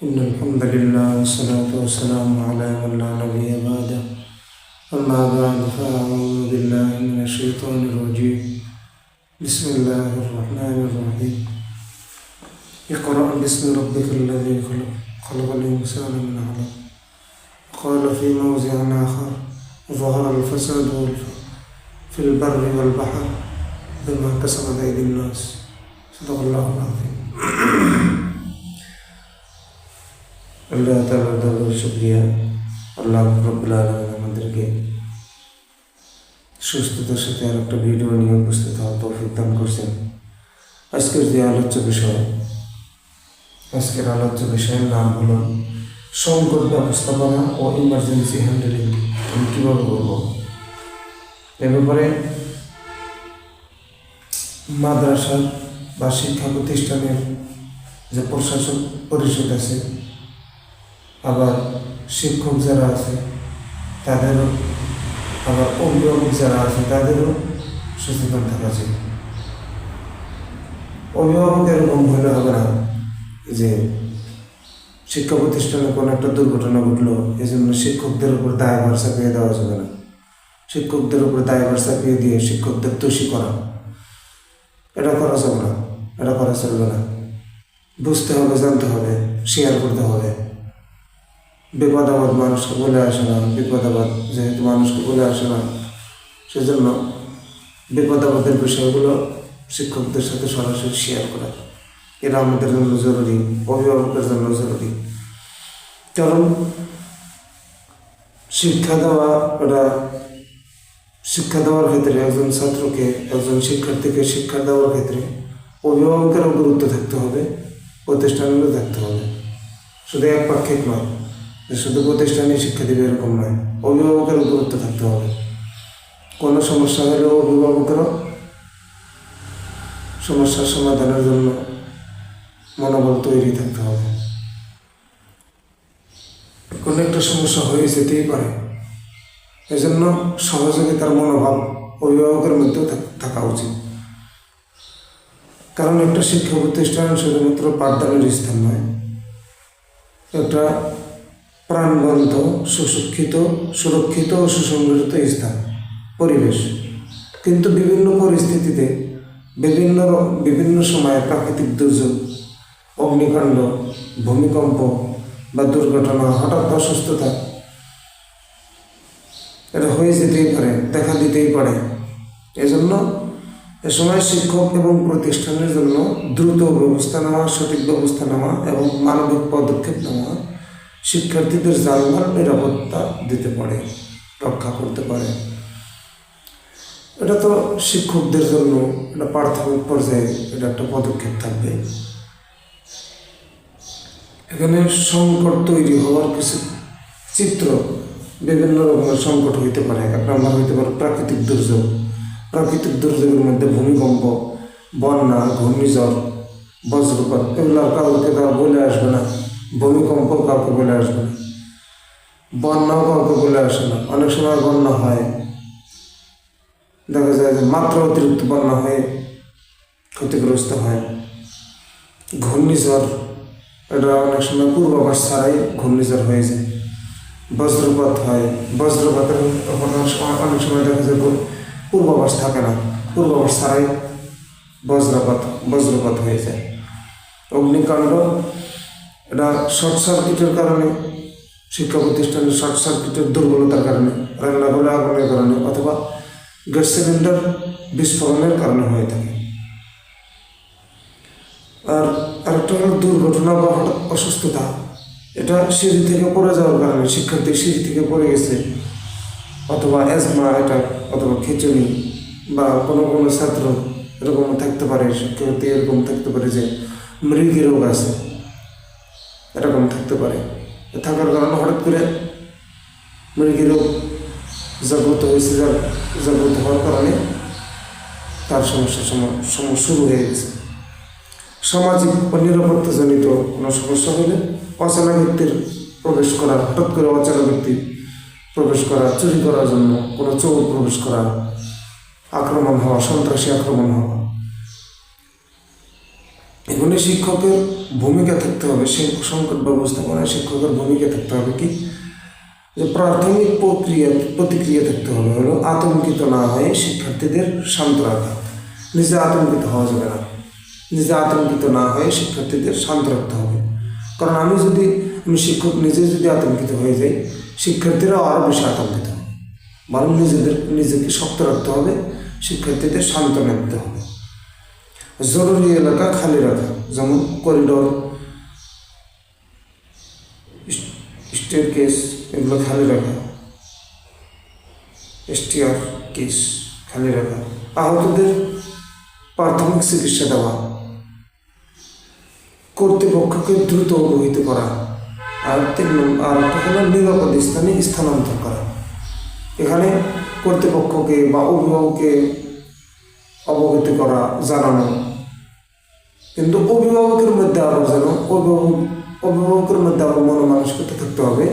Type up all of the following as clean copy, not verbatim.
إن الحمد لله والصلاة والسلام على من لا نبي بعده أما بعد فأعوذ بالله من الشيطان الرجيم بسم الله الرحمن الرحيم اقرأ باسم ربك الذي خلق خلق الإنسان من علق قال في موضع آخر ظهر الفساد في البر والبحر بما كسبت أيدي الناس صدق الله العظيم আল্লাহ তাআলার দরবারে শুকরিয়া। আল্লাহ রাব্বুল আলামিন আমাদেরকে সুস্থতার সাথে আর একটা ভিডিও নিয়ে উপস্থিত হওয়ার তৌফিক দান করছেন। আজকের আলোচ্য বিষয়ের নাম হলো সংকট ব্যবস্থাপনা ও ইমার্জেন্সি হ্যান্ডেলিং। আমি কীভাবে বলবো এ ব্যাপারে মাদ্রাসা বা শিক্ষা প্রতিষ্ঠানের যে প্রশাসক পরিষদ আছে, আবার শিক্ষক যারা আছে তাদেরও, আবার অভিভাবক যারা আছে তাদেরও সচেতন থাকা চাই। অভিভাবক এরকম হলে হবে না যে শিক্ষা প্রতিষ্ঠানে কোনো একটা দুর্ঘটনা ঘটলো এই জন্য শিক্ষকদের উপর দায়ভার চাপিয়ে দেওয়া যাবে না। শিক্ষকদের উপর দায়ভার চাপিয়ে দিয়ে শিক্ষকদের দোষী করা, এটা করা যাবে না, এটা করা চলবে না। বুঝতে হবে, জানতে হবে, শেয়ার করতে হবে। বিপদ আপদ মানুষকে বলে আসে না, বিপদ আপদ যেহেতু মানুষকে বলে আসে না, সেজন্য বিপদ আপদের বিষয়গুলো শিক্ষকদের সাথে সরাসরি শেয়ার করা, এটা আমাদের জন্য জরুরি, অভিভাবকের জন্য জরুরি। কারণ শিক্ষা দেওয়ার ক্ষেত্রে একজন ছাত্রকে, একজন শিক্ষার্থীকে শিক্ষা দেওয়ার ক্ষেত্রে অভিভাবকেরও গুরুত্ব থাকতে হবে, প্রতিষ্ঠানেরও থাকতে হবে। শুধু একপাক্ষিক নয় যে শুধু প্রতিষ্ঠানে শিক্ষা দেবে এরকম নয়, অভিভাবকেরও গুরুত্ব থাকতে হবে। কোনো সমস্যা হলেও অভিভাবকেরও সমস্যার সমাধানের জন্য মনোবল তৈরি থাকতে হবে। কোনো একটা সমস্যা হয়ে যেতেই পারে, এজন্য সহযোগিতার মনোভাব অভিভাবকের মধ্যেও থাকা উচিত। কারণ একটা শিক্ষা প্রতিষ্ঠান শুধুমাত্র পাঠদানের স্থান নয়, একটা প্রাণবন্ত, সুরক্ষিত ও সুসংগঠিত স্থান, পরিবেশ। কিন্তু বিভিন্ন পরিস্থিতিতে বিভিন্ন সময়ে প্রাকৃতিক দুর্যোগ, অগ্নিকাণ্ড, ভূমিকম্প বা দুর্ঘটনা, হঠাৎ অসুস্থতা, এটা হয়ে যেতেই পারে, দেখা দিতেই পারে। এজন্য এ সময় শিক্ষক এবং প্রতিষ্ঠানের জন্য দ্রুত ব্যবস্থা নেওয়া, সঠিক ব্যবস্থা নেওয়া এবং মানবিক পদক্ষেপ নেওয়া শিক্ষার্থীদের জানমাল নিরাপত্তা দিতে পারে, রক্ষা করতে পারে। এটা তো শিক্ষকদের জন্য এটা প্রাথমিক পর্যায়ে এটা একটা পদক্ষেপ থাকবে। এখানে সংকট তৈরি হওয়ার কিছু চিত্র, বিভিন্ন রকমের সংকট হইতে পারে। এক নম্বর হইতে পারে প্রাকৃতিক দুর্যোগ। প্রাকৃতিক দুর্যোগের মধ্যে ভূমিকম্প, বন্যা, ঘূর্ণিঝড়, বজ্রপাত, এগুলো কাউকে বলে আসবে না। ভূমিকম্প কাউকে বলে আসবে না, বন্যাও কাউকে বলে আসে না। অনেক সময় বন্যা হয়, দেখা যায় যে মাত্রা অতিরিক্ত বন্যা হয়ে ক্ষতিগ্রস্ত হয়। ঘূর্ণিঝড়, এটা অনেক সময় পূর্বাভাস ছাড়াই ঘূর্ণিঝড় হয়ে যায়। বজ্রপাত হয়, বজ্রপাতের অনেক সময় দেখা যায় পূর্বাভাস থাকে না, পূর্বাভাস ছাড়াই বজ্রপাত হয়ে যায়। অগ্নিকাণ্ড, এটা শর্ট সার্কিটের কারণে, শিক্ষা প্রতিষ্ঠানের শর্ট সার্কিটের দুর্বলতার কারণে, রান্নাঘরে আগুনের কারণে অথবা গ্যাস সিলিন্ডার বিস্ফোরণের কারণে হয়ে থাকে। আর আরেকটা হলো দুর্ঘটনা বা হঠাৎ অসুস্থতা। এটা সিঁড়ি থেকে পড়ে যাওয়ার কারণে, শিক্ষার্থী সিঁড়ি থেকে পড়ে গেছে, অথবা অ্যাজমা অ্যাটাক, অথবা খিঁচুনি, বা কোনো ছাত্র এরকম থাকতে পারে, শিক্ষার্থী এরকম থাকতে পারে যে মৃগী রোগ আছে, এরকম থাকতে পারে। থাকার কারণে হঠাৎ করে মৃগী রোগ জাগ্রত হয়েছে, জাগ্রত হওয়ার কারণে তার সমস্যা শুরু হয়ে গেছে। সামাজিক ও নিরাপত্তাজনিত কোনো সমস্যা হলে অচেনা ব্যক্তির প্রবেশ করা, হঠাৎ করে অচেনা ব্যক্তি প্রবেশ করা, চুরি করার জন্য কোনো চোর প্রবেশ করা, আক্রমণ হওয়া, সন্ত্রাসী আক্রমণ হওয়া, এখানে শিক্ষকের ভূমিকা থাকতে হবে, সংকট ব্যবস্থাপনায় শিক্ষকের ভূমিকা থাকতে হবে কি, যে প্রাথমিক প্রতিক্রিয়া থাকতে হবে হলো আতঙ্কিত না হয়ে শিক্ষার্থীদের শান্ত রাখা। নিজে আতঙ্কিত হওয়া যাবে না, নিজে আতঙ্কিত না হয়ে শিক্ষার্থীদের শান্ত রাখতে হবে। কারণ আমি শিক্ষক নিজে যদি আতঙ্কিত হয়ে যাই, শিক্ষার্থীরাও আরও বেশি আতঙ্কিত হবে। বরং নিজেকে শক্ত রাখতে হবে, শিক্ষার্থীদের শান্ত রাখতে হবে। জরুরি এলাকা খালি রাখা, যেমন করিডোর, স্টেয়ারকেস, এগুলো খালি রাখা, স্টেয়ার কেস খালি রাখা। আহতদের প্রাথমিক চিকিৎসা দেওয়া, কর্তৃপক্ষকে দ্রুত অবহিত করা। আর একটা হলো নিরাপদ স্থানে স্থানান্তর করা। এখানে কর্তৃপক্ষকে বা অভিভাবককে অবগত করা, জানানো। কিন্তু অভিভাবকের মধ্যে আবার যেন অভিভাবকের মধ্যে আবার মনোমানসিকতা থাকতে হবে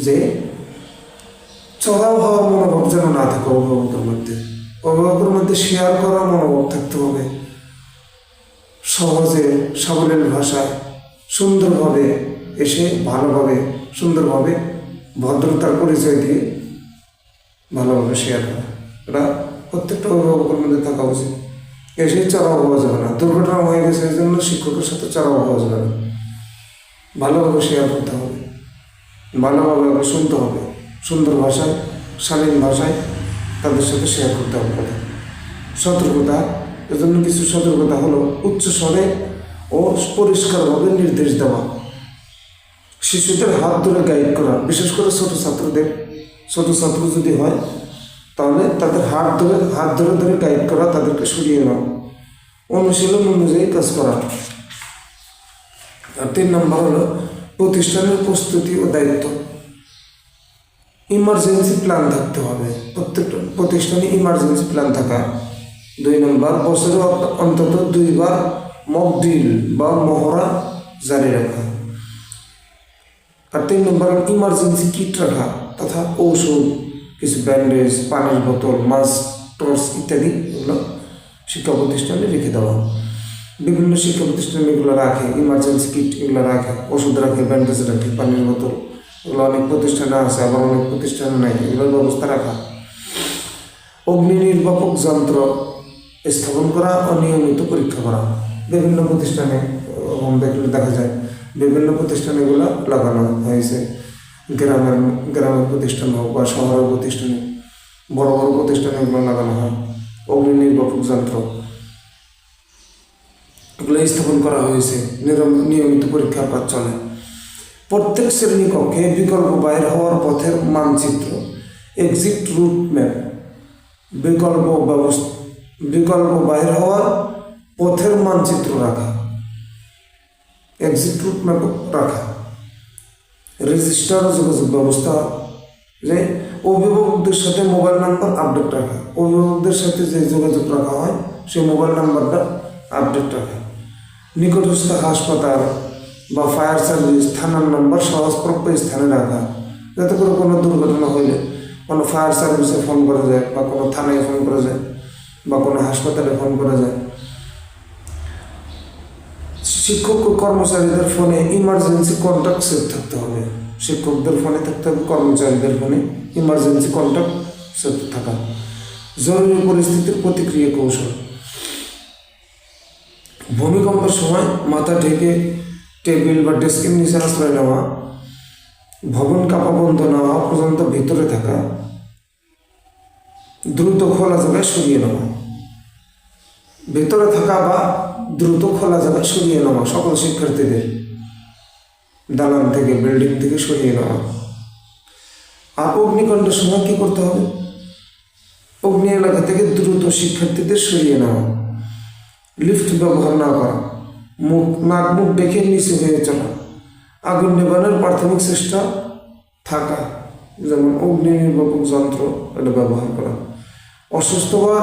যে চড়াও হওয়ার মনোভাব যেন না থাকে। অভিভাবকের মধ্যে শেয়ার করার মনোভাব থাকতে হবে। সহজে সাবলীল ভাষায় সুন্দরভাবে এসে ভালোভাবে সুন্দরভাবে ভদ্রতার পরিচয় দিয়ে ভালোভাবে শেয়ার করা, এটা প্রত্যেকটা অভিভাবকের মধ্যে থাকা উচিত। এসে চড়াও হওয়া যাবে না। দুর্ঘটনা হয়ে গেছে এই জন্য শিক্ষকের সাথে চড়াও হওয়া যাবে না। ভালোভাবে শেয়ার করতে হবে, ভালোভাবে শুনতে হবে, সুন্দর ভাষায় শালীন ভাষায় তাদের সাথে শেয়ার করতে হবে কথা। সতর্কতা, এজন্য কিছু সতর্কতা হলো উচ্চ স্বরে ও পরিষ্কারভাবে নির্দেশ দেওয়া। শিশুদের হাত ধরে গাইড করা, বিশেষ করে ছোট ছাত্র যদি হয় তাহলে তাদের হাত ধরে গাইড করা, তাদেরকে সরিয়ে নেওয়া, অনুশীলন অনুযায়ী কাজ করা। আর 3 নম্বর হলো প্রতিষ্ঠানের প্রস্তুতি ও দায়িত্ব। ইমার্জেন্সি প্ল্যান থাকতে হবে, প্রত্যেকটা প্রতিষ্ঠানে ইমার্জেন্সি প্ল্যান থাকা। 2 নম্বর, বছরে অন্তত 2 বার মক ড্রিল বা মহড়া জারি রাখা। আর 3 নম্বর, ইমার্জেন্সি কিট রাখা তথা ঔষধ, কিছু ব্যান্ডেজ, পানির বোতল, মাস্ক, টর্চ ইত্যাদি এগুলো শিক্ষা প্রতিষ্ঠানে রেখে দেওয়া। বিভিন্ন শিক্ষা প্রতিষ্ঠানে এগুলো রাখে, ইমার্জেন্সি কিট এগুলো রাখে, ওষুধ রাখে, ব্যান্ডেজ রাখে, পানির বোতল, এগুলো অনেক প্রতিষ্ঠানে আছে, আবার অনেক প্রতিষ্ঠানে নাই, এগুলোর ব্যবস্থা রাখা। অগ্নি নির্বাপক যন্ত্র স্থাপন করা ও নিয়মিত পরীক্ষা করা। বিভিন্ন প্রতিষ্ঠানে দেখলে দেখা যায় বিভিন্ন প্রতিষ্ঠানে এগুলো লাগানো হয়েছে। গ্রামের প্রতিষ্ঠান হোক বা শহরের প্রতিষ্ঠানে, বড় বড় প্রতিষ্ঠানে এগুলো লাগানো হয়। অগ্নি নির্বাপক যন্ত্র এগুলো স্থাপন করা হয়েছে, নিয়মিত পরীক্ষার কাজ চলে। প্রত্যেক শ্রেণীকক্ষে বিকল্প বাইর হওয়ার পথের মানচিত্র, এক্সিট রুট ম্যাপ, বিকল্প বাইর হওয়ার পথের মানচিত্র রাখা, এক্সিট রুট ম্যাপ রাখা। রেজিস্টার যোগাযোগ ব্যবস্থা, যে অভিভাবকদের সাথে মোবাইল নাম্বার আপডেট রাখা, অভিভাবকদের সাথে যে যোগাযোগ রাখা হয় সেই মোবাইল নাম্বারটা আপডেট রাখা। নিকটস্থ হাসপাতাল বা ফায়ার সার্ভিস, থানার নাম্বার সহজপ্রাপ্য স্থানে রাখা, যাতে করে কোনো দুর্ঘটনা হইলে কোনো ফায়ার সার্ভিসে ফোন করা যায় বা কোনো থানায় ফোন করা যায় বা কোনো হাসপাতালে ফোন করা যায়। শিক্ষক ও কর্মচারীদের ফোনে ইমার্জেন্সি কন্ট্যাক্ট সেট থাকতে হবে। শিক্ষকদের ফোনে থাকতে হবে, কর্মচারীদের ফোনে ইমার্জেন্সি কন্ট্যাক্ট সেট থাকা। জরুরি পরিস্থিতির প্রতিক্রিয়া কৌশল, ভূমিকম্পের সময় মাথা ঢেকে টেবিল বা ডেস্কের নিচে আশ্রয় নেওয়া, ভবন কাঁপা বন্ধ না হওয়া পর্যন্ত ভিতরে থাকা, দ্রুত খোলা জায়গায় সরিয়ে নেওয়া। ভেতরে থাকা বা দ্রুত খোলা জায়গায় সরিয়ে নেওয়া, সকল শিক্ষার্থীদের দালান থেকে, বিল্ডিং থেকে সরিয়ে নেওয়া। আর অগ্নিকাণ্ডের সময় কী করতে হবে? অগ্নি এলাকা থেকে দ্রুত শিক্ষার্থীদের সরিয়ে নেওয়া, লিফট ব্যবহার না করা, নাক মুখ ডেকে নিচে হয়ে চলা, আগুন নেভানোর প্রাথমিক চেষ্টা থাকা, যেমন অগ্নি নির্বাপক যন্ত্র এটা ব্যবহার করা, অসুস্থ বা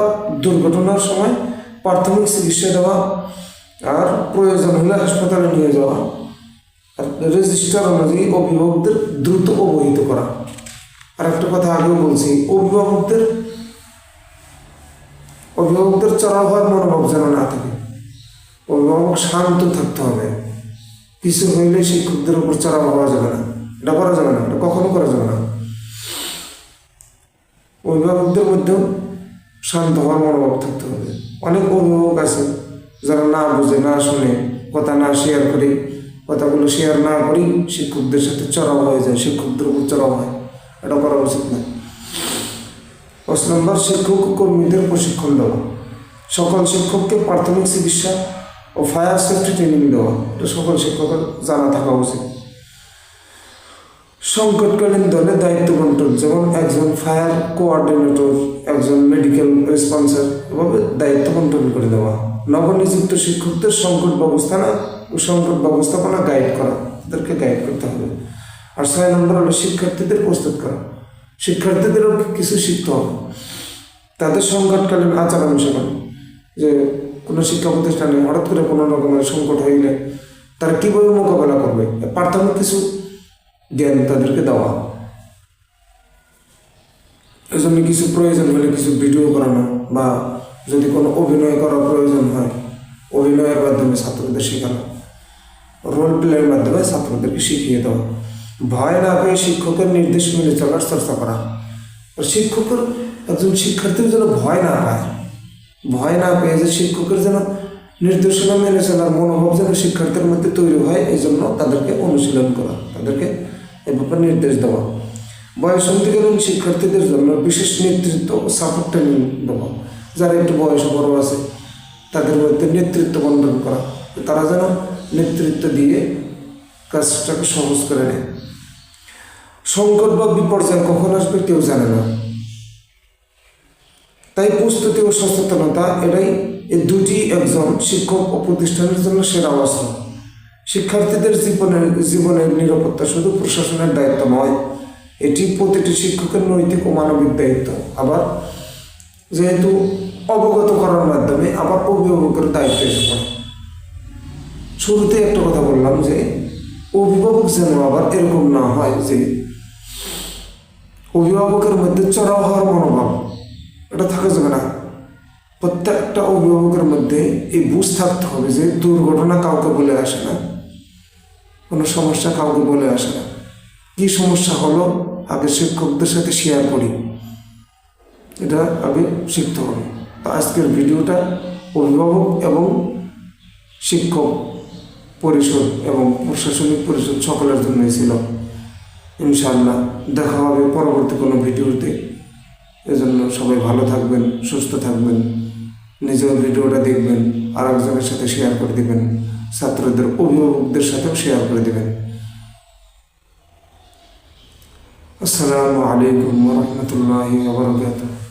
দুর্ঘটনার সময় প্রাথমিক চিকিৎসা দেওয়া, আর প্রয়োজন হলে হাসপাতালে নিয়ে যাওয়া। আর রেজিস্টার অনুযায়ী অভিভাবকদের দ্রুত অবহিত করা। আর একটা কথা আগেও বলছি, অভিভাবকদের চড়াও হওয়ার মনোভাব যেন না থাকে। অভিভাবক শান্ত থাকতে হবে। কিছু হইলে শিক্ষকদের উপর চড়াও হওয়া যাবে না, এটা করা যাবে না, এটা কখনো করা যাবে না। অভিভাবকদের মধ্যেও শান্ত হওয়ার মনোভাব থাকতে হবে। অনেক অভিভাবক আছে যারা না বুঝে, না শুনে, কথা না শেয়ার করি, কথাগুলো শেয়ার না করি শিক্ষকদের সাথে চড়াও হয়ে যায়, শিক্ষকদের উপর চড়াও হয়। এটা করা উচিত না। ৫ নম্বর, শিক্ষক ও কর্মীদের প্রশিক্ষণ দেওয়া। সকল শিক্ষককে প্রাথমিক চিকিৎসা ও ফায়ার সেফটি ট্রেনিং দেওয়া, এটা সকল শিক্ষকের জানা থাকা উচিত। সংকটকালীন দলে দায়িত্ব বন্টন, যেমন একজন ফায়ার কোঅর্ডিনেটর, একজন মেডিকেল রেসপন্সার, এভাবে দায়িত্ব বন্টন করে দেওয়া। নবনিযুক্ত শিক্ষকদের সংকট ব্যবস্থাপনা গাইড করা, তাদেরকে গাইড করতে হবে। আর ৬ নম্বর হলো শিক্ষার্থীদের প্রস্তুত করা। শিক্ষার্থীদেরও কিছু শিখতে হবে, তাদের সংকটকালীন আচরণ শেখানো, যে কোনো শিক্ষা প্রতিষ্ঠানে হঠাৎ করে কোনো রকমের সংকট হইলে তারা কীভাবে মোকাবেলা করবে, প্রাথমিক কিছু জ্ঞান তাদেরকে দেওয়া। এই জন্য কিছু প্রয়োজন হলে কিছু ভিডিও করানো, বা যদি কোনো অভিনয় করার প্রয়োজন হয় অভিনয়ের মাধ্যমে ছাত্রদের শেখানো, রোল প্লের মাধ্যমে ছাত্রদেরকে শিখিয়ে দেওয়া। ভয় না পেয়ে শিক্ষকের নির্দেশ মেনে চলার চর্চা করা। শিক্ষকের একজন শিক্ষার্থীর যেন ভয় না পেয়ে যে শিক্ষকের যেন নির্দেশনা মেনে চলার মনোভাব যেন শিক্ষার্থীর মধ্যে তৈরি হয়, এই জন্য তাদেরকে অনুশীলন করা, তাদেরকে এ ব্যাপারে নির্দেশ দেওয়া। বয়সন্ধিকালীন শিক্ষার্থীদের জন্য বিশেষ নেতৃত্ব ও সাপোর্ট ট্রেনিং দেওয়া। যারা একটু বয়সে বড় আছে তাদের মধ্যে নেতৃত্ব বন্টন করা, তারা যেন নেতৃত্ব দিয়ে কাজটাকে সহজ করে নেয়। সংকট বা বিপর্যয় কখন আসবে কেউ জানে না, তাই প্রস্তুতি ও সচেতনতা, এই দুটি একজন শিক্ষক ও প্রতিষ্ঠানের জন্য সেরা অস্ত্র। শিক্ষার্থীদের জীবনের নিরাপত্তা শুধু প্রশাসনের দায়িত্ব নয়, এটি প্রতিটি শিক্ষকের নৈতিক ও মানবিক দায়িত্ব। আবার যেহেতু অবগত করার মাধ্যমে আবার অভিভাবকের দায়িত্ব এসে পড়ে। শুরুতে একটা কথা বললাম যে অভিভাবক যেন আবার এরকম না হয় যে অভিভাবকের মধ্যে চড়াও হওয়ার মনোভাব, এটা থাকা যাবে না। প্রত্যেকটা অভিভাবকের মধ্যে এই বুঝ থাকতে হবে যে দুর্ঘটনা কাউকে বলে আসে না, কোনো সমস্যা কাউকে বলে আসে না। কী সমস্যা হলো আগে শিক্ষকদের সাথে শেয়ার করি, এটা আগে শিখতে হবে। তো আজকের ভিডিওটা অভিভাবক এবং শিক্ষক পরিষদ এবং প্রশাসনিক পরিষদ সকলের জন্যই ছিল। ইনশাআল্লাহ দেখা হবে পরবর্তী কোনো ভিডিওতে। এজন্য সবাই ভালো থাকবেন, সুস্থ থাকবেন, নিজেও ভিডিওটা দেখবেন, আর একজনের সাথে শেয়ার করে দেবেন, ছাত্রদের অভিভাবকদের সাথেও শেয়ার করে দেবেন। আসসালামু আলাইকুম ওয়া রাহমাতুল্লাহি ওয়া বারাকাতুহু।